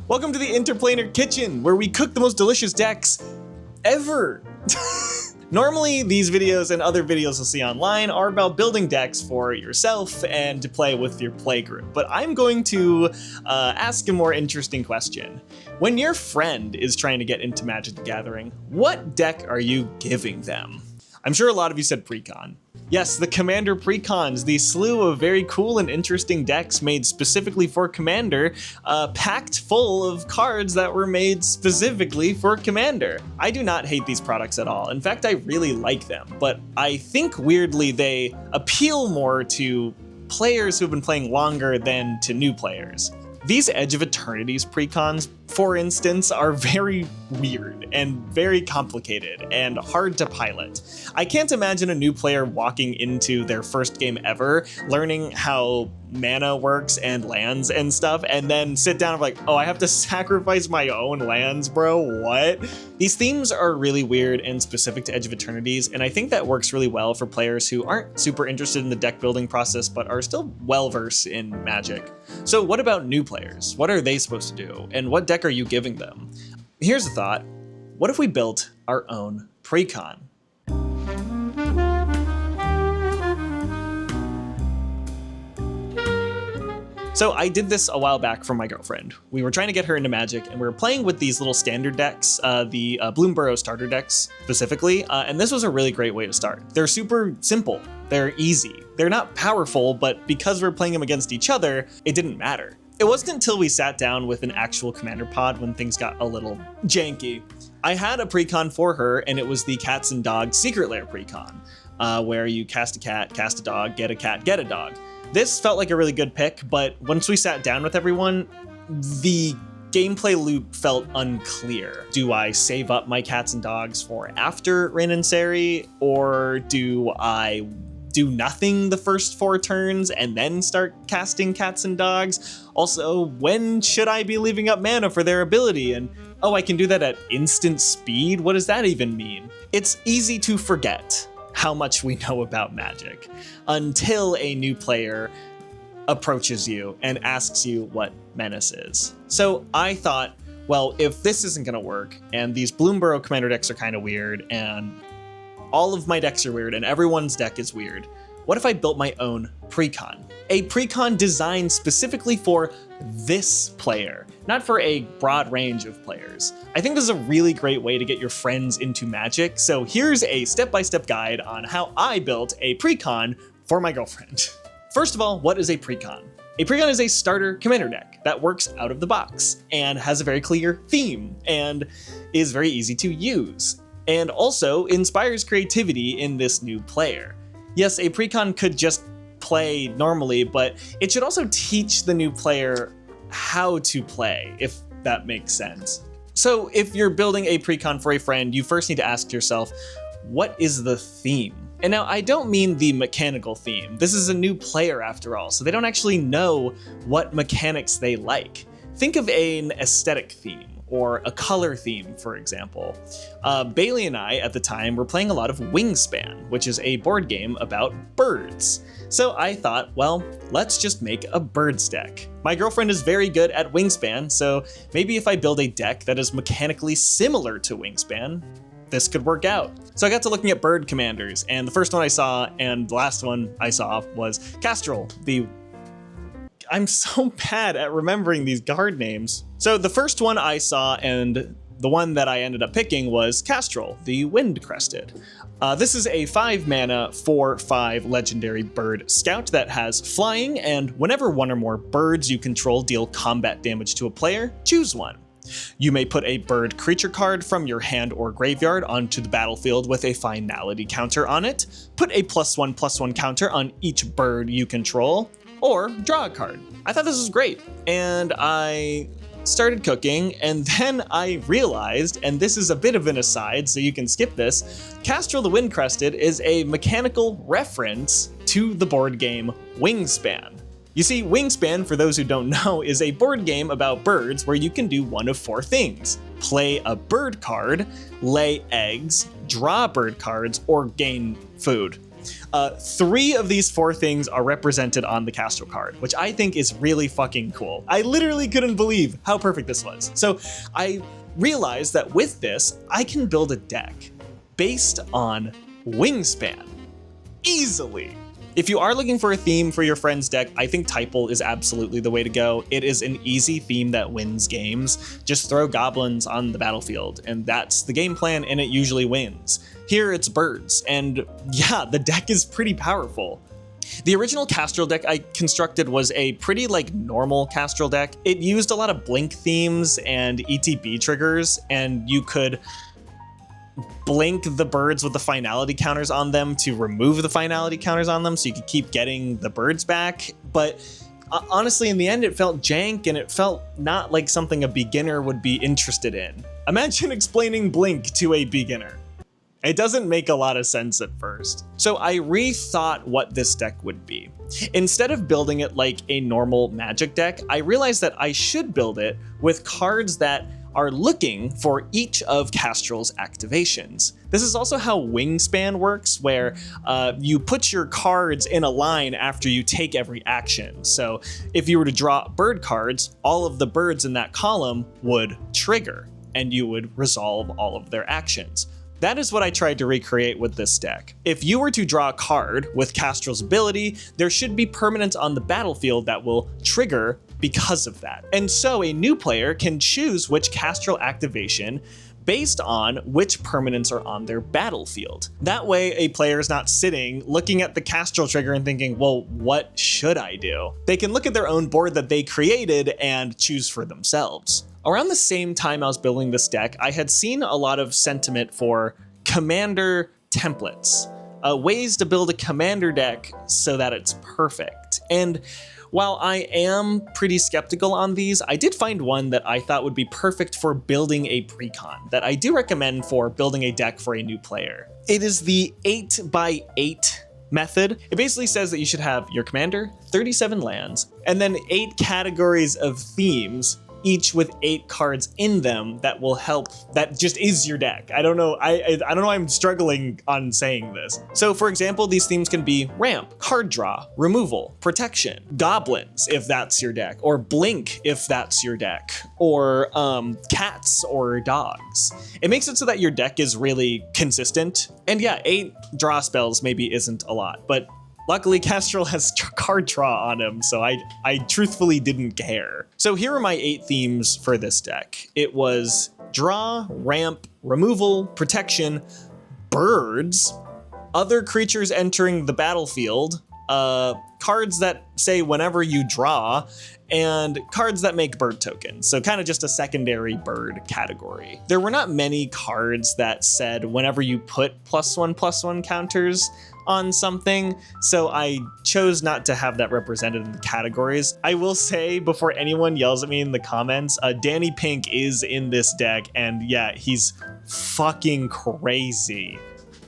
Welcome to the Interplanar Kitchen, where we cook the most delicious decks ever. Normally, these videos and other videos you'll see online are about building decks for yourself and to play with your playgroup, but I'm going to ask a more interesting question. When your friend is trying to get into Magic the Gathering, what deck are you giving them? I'm sure a lot of you said Precon. Yes, the Commander Precons, the slew of very cool and interesting decks made specifically for Commander, packed full of cards that were made specifically for Commander. I do not hate these products at all. In fact, I really like them, but I think weirdly they appeal more to players who've been playing longer than to new players. These Edge of Eternity's Precons, for instance, are very weird and very complicated and hard to pilot. I can't imagine a new player walking into their first game ever, learning how mana works and lands and stuff, and then sit down and be like, oh, I have to sacrifice my own lands, bro, what? These themes are really weird and specific to Edge of Eternities, and I think that works really well for players who aren't super interested in the deck building process, but are still well-versed in Magic. So what about new players? What are they supposed to do? And what deck are you giving them? Here's a thought. What if we built our own Precon? So I did this a while back for my girlfriend. We were trying to get her into Magic, and we were playing with these little standard decks, the Bloomburrow starter decks specifically, and this was a really great way to start. They're super simple, they're easy, they're not powerful, but because we're playing them against each other, it didn't matter. It wasn't until we sat down with an actual Commander pod when things got a little janky. I had a Precon for her, and it was the Cats and Dogs Secret Lair Precon, where you cast a cat, cast a dog, get a cat, get a dog. This felt like a really good pick, but once we sat down with everyone, the gameplay loop felt unclear. Do I save up my cats and dogs for after Rin and Seri, or do I do nothing the first 4 turns and then start casting cats and dogs? Also, when should I be leaving up mana for their ability? And oh, I can do that at instant speed? What does that even mean? It's easy to forget how much we know about Magic until a new player approaches you and asks you what Menace is. So I thought, well, if this isn't gonna work, and these Bloomburrow Commander decks are kind of weird, and all of my decks are weird, and everyone's deck is weird, what if I built my own Precon? A Precon designed specifically for this player, not for a broad range of players. I think this is a really great way to get your friends into Magic, so here's a step-by-step guide on how I built a Precon for my girlfriend. First of all, what is a Precon? A Precon is a starter Commander deck that works out of the box and has a very clear theme and is very easy to use, and also inspires creativity in this new player. Yes, a Precon could just play normally, but it should also teach the new player how to play, if that makes sense. So if you're building a Precon for a friend, you first need to ask yourself, what is the theme? And now I don't mean the mechanical theme. This is a new player after all, so they don't actually know what mechanics they like. Think of an aesthetic theme, or a color theme, for example. Bailey and I, at the time, were playing a lot of Wingspan, which is a board game about birds. So I thought, well, let's just make a birds deck. My girlfriend is very good at Wingspan, so maybe if I build a deck that is mechanically similar to Wingspan, this could work out. So I got to looking at bird commanders, and the first one I saw, and the last one I saw, was KASTRAL, I'm so bad at remembering these card names. So the first one I saw, and the one that I ended up picking, was KASTRAL, the WINDCRESTED. This is a 5-mana, 4/5 legendary bird scout that has flying, and whenever one or more birds you control deal combat damage to a player, choose one. You may put a bird creature card from your hand or graveyard onto the battlefield with a finality counter on it, put a +1/+1 counter on each bird you control, or draw a card. I thought this was great, and I started cooking, and then I realized, and this is a bit of an aside, so you can skip this, KASTRAL the WINDCRESTED is a mechanical reference to the board game Wingspan. You see, Wingspan, for those who don't know, is a board game about birds where you can do one of 4 things: play a bird card, lay eggs, draw bird cards, or gain food. 3 of these 4 things are represented on the Kastral card, which I think is really fucking cool. I literally couldn't believe how perfect this was. So I realized that with this, I can build a deck based on Wingspan. Easily. If you are looking for a theme for your friend's deck, I think Typal is absolutely the way to go. It is an easy theme that wins games. Just throw goblins on the battlefield, and that's the game plan, and it usually wins. Here it's birds, and yeah, the deck is pretty powerful. The original Kastral deck I constructed was a pretty normal Kastral deck. It used a lot of blink themes and ETB triggers, and you could blink the birds with the finality counters on them to remove the finality counters on them so you could keep getting the birds back. But honestly, in the end, it felt jank and it felt not like something a beginner would be interested in. Imagine explaining blink to a beginner. It doesn't make a lot of sense at first. So I rethought what this deck would be. Instead of building it like a normal Magic deck, I realized that I should build it with cards that are looking for each of Kastral's activations. This is also how Wingspan works, where you put your cards in a line after you take every action. So if you were to draw bird cards, all of the birds in that column would trigger, and you would resolve all of their actions. That is what I tried to recreate with this deck. If you were to draw a card with Kastral's ability, there should be permanents on the battlefield that will trigger because of that. And so a new player can choose which Kastral activation based on which permanents are on their battlefield. That way, a player is not sitting looking at the Kastral trigger and thinking, well, what should I do? They can look at their own board that they created and choose for themselves. Around the same time I was building this deck, I had seen a lot of sentiment for commander templates, ways to build a commander deck so that it's perfect. And while I am pretty skeptical on these, I did find one that I thought would be perfect for building a precon that I do recommend for building a deck for a new player. It is the 8x8 method. It basically says that you should have your commander, 37 lands, and then 8 categories of themes, each with 8 cards in them that will help, that just is your deck. I don't know, I don't know why I'm struggling on saying this. So for example, these themes can be ramp, card draw, removal, protection, goblins if that's your deck, or blink if that's your deck, or cats or dogs. It makes it so that your deck is really consistent. And yeah, 8 draw spells maybe isn't a lot, but luckily, Kastral has card draw on him, so I truthfully didn't care. So here are my 8 themes for this deck. It was draw, ramp, removal, protection, birds, other creatures entering the battlefield, cards that say whenever you draw, and cards that make bird tokens. So kind of just a secondary bird category. There were not many cards that said whenever you put +1/+1 counters on something, so I chose not to have that represented in the categories. I will say, before anyone yells at me in the comments, Danny Pink is in this deck, and yeah, he's fucking crazy.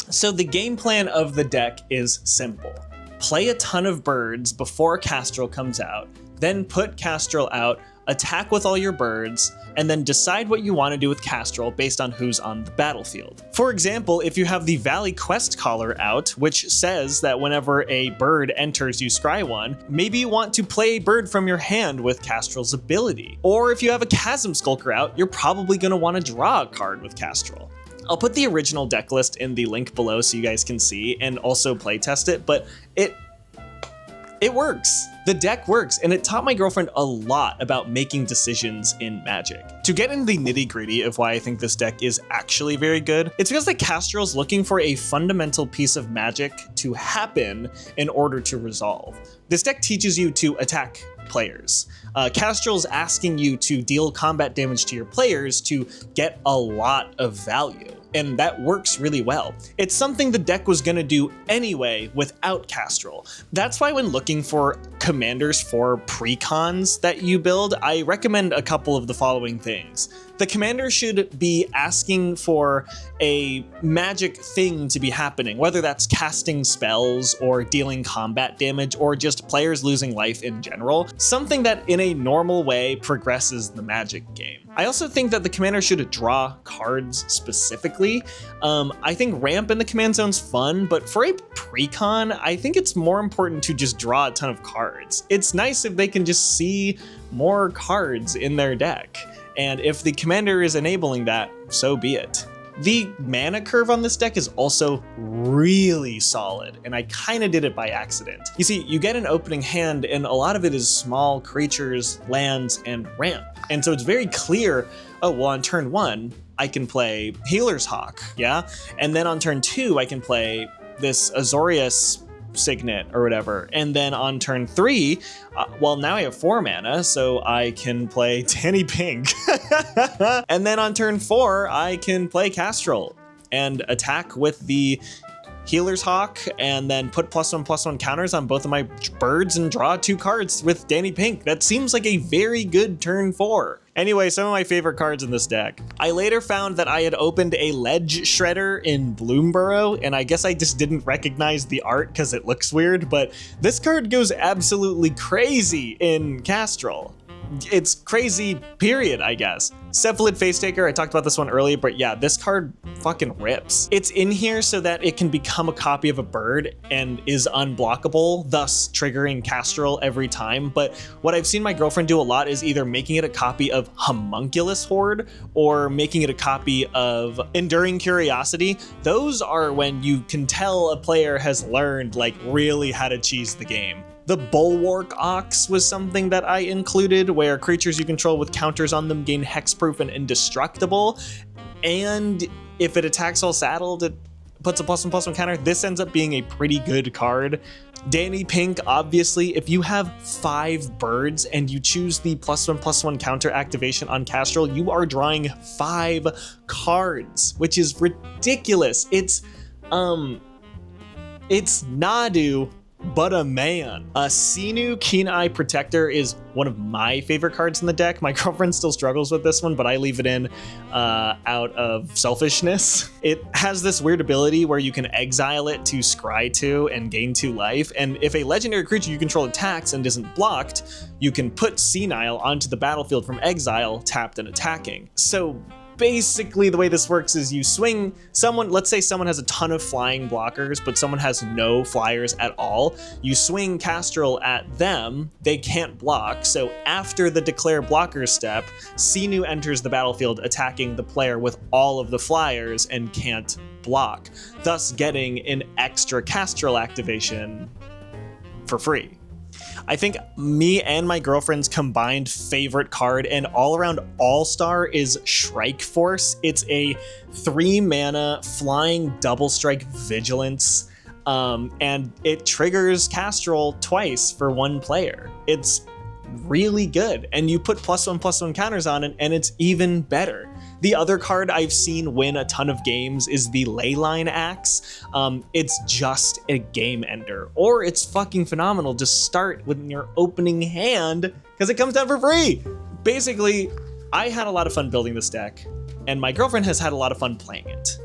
So the game plan of the deck is simple. Play a ton of birds before Kastral comes out, then put Kastral out, attack with all your birds, and then decide what you want to do with Kastral based on who's on the battlefield. For example, if you have the Valley Quest Caller out, which says that whenever a bird enters you scry one, maybe you want to play a bird from your hand with Kastral's ability. Or if you have a Chasm Skulker out, you're probably going to want to draw a card with Kastral. I'll put the original deck list in the link below so you guys can see and also playtest it, but it works. The deck works, and it taught my girlfriend a lot about making decisions in Magic. To get into the nitty-gritty of why I think this deck is actually very good, it's because the Kastral's looking for a fundamental piece of Magic to happen in order to resolve. This deck teaches you to attack players. Kastral's asking you to deal combat damage to your players to get a lot of value. And that works really well. It's something the deck was gonna do anyway without Kastral. That's why when looking for commanders for precons that you build, I recommend a couple of the following things. The commander should be asking for a magic thing to be happening, whether that's casting spells or dealing combat damage or just players losing life in general, something that in a normal way progresses the Magic game. I also think that the commander should draw cards specifically. I think ramp in the command zone's fun, but for a precon, I think it's more important to just draw a ton of cards. It's nice if they can just see more cards in their deck, and if the commander is enabling that, so be it. The mana curve on this deck is also really solid, and I kind of did it by accident. You see, you get an opening hand, and a lot of it is small creatures, lands, and ramp. And so it's very clear, oh, well, on turn 1, I can play Healer's Hawk, yeah? And then on turn 2, I can play this Azorius Signet or whatever. And then on turn 3, well, now I have 4 mana, so I can play Danny Pink. And then on turn 4, I can play KASTRAL and attack with the Healer's Hawk, and then put +1/+1 counters on both of my birds and draw 2 cards with Danny Pink. That seems like a very good turn 4. Anyway, some of my favorite cards in this deck. I later found that I had opened a Ledge Shredder in Bloomburrow, and I guess I just didn't recognize the art because it looks weird, but this card goes absolutely crazy in KASTRAL. It's crazy, period, I guess. Cephalid Face Taker, I talked about this one earlier, but yeah, this card fucking rips. It's in here so that it can become a copy of a bird and is unblockable, thus triggering KASTRAL every time. But what I've seen my girlfriend do a lot is either making it a copy of Homunculus Horde or making it a copy of Enduring Curiosity. Those are when you can tell a player has learned like really how to cheese the game. The Bulwark Ox was something that I included, where creatures you control with counters on them gain hexproof and indestructible, and if it attacks while saddled, it puts a +1/+1 counter. This ends up being a pretty good card. Danny Pink, obviously, if you have 5 birds and you choose the +1/+1 counter activation on KASTRAL, you are drawing 5 cards, which is ridiculous. It's Nadu, but a man. Sinu Keen Eye Protector is one of my favorite cards in the deck. My girlfriend still struggles with this one, but I leave it in out of selfishness. It has this weird ability where you can exile it to scry 2 and gain 2 life, and if a legendary creature you control attacks and isn't blocked, you can put Senile onto the battlefield from exile, tapped and attacking. So basically the way this works is you swing someone, let's say someone has a ton of flying blockers, but someone has no flyers at all. You swing KASTRAL at them, they can't block, so after the declare blocker step, Sinu enters the battlefield attacking the player with all of the flyers and can't block, thus getting an extra KASTRAL activation for free. I think me and my girlfriend's combined favorite card and all-around all-star is Shrike Force. It's a 3 mana flying double strike vigilance, and it triggers KASTRAL twice for 1 player. It's really good, and you put +1/+1 counters on it, and it's even better. The other card I've seen win a ton of games is the Leyline Axe. It's just a game ender, or it's fucking phenomenal. Just start with your opening hand because it comes down for free. Basically, I had a lot of fun building this deck, and my girlfriend has had a lot of fun playing it.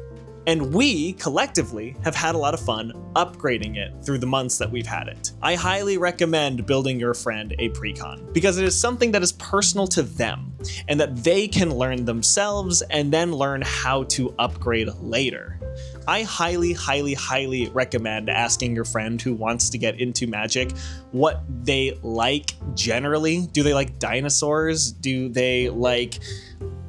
And we, collectively, have had a lot of fun upgrading it through the months that we've had it. I highly recommend building your friend a precon, because it is something that is personal to them, and that they can learn themselves and then learn how to upgrade later. I highly, highly, highly recommend asking your friend who wants to get into Magic what they like generally. Do they like dinosaurs? Do they like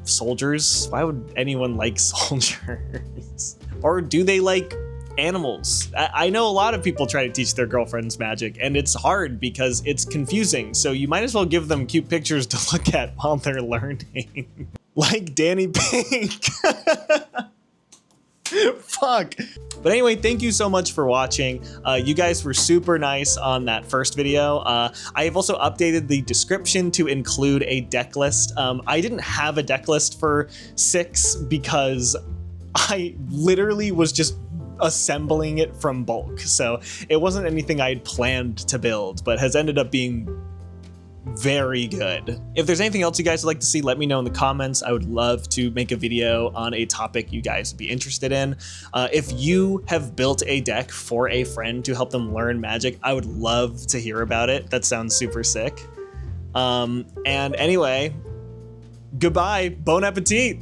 soldiers? Why would anyone like soldiers? Or do they like animals? I know a lot of people try to teach their girlfriends Magic, and it's hard because it's confusing, so you might as well give them cute pictures to look at while they're learning. Like Danny Pink. Fuck. But anyway, thank you so much for watching. You guys were super nice on that first video. I have also updated the description to include a deck list. I didn't have a deck list for 6 because I literally was just assembling it from bulk. So it wasn't anything I had planned to build, but has ended up being very good. If there's anything else you guys would like to see, let me know in the comments. I would love to make a video on a topic you guys would be interested in. If you have built a deck for a friend to help them learn Magic, I would love to hear about it. That sounds super sick. And anyway, goodbye, bon appetit.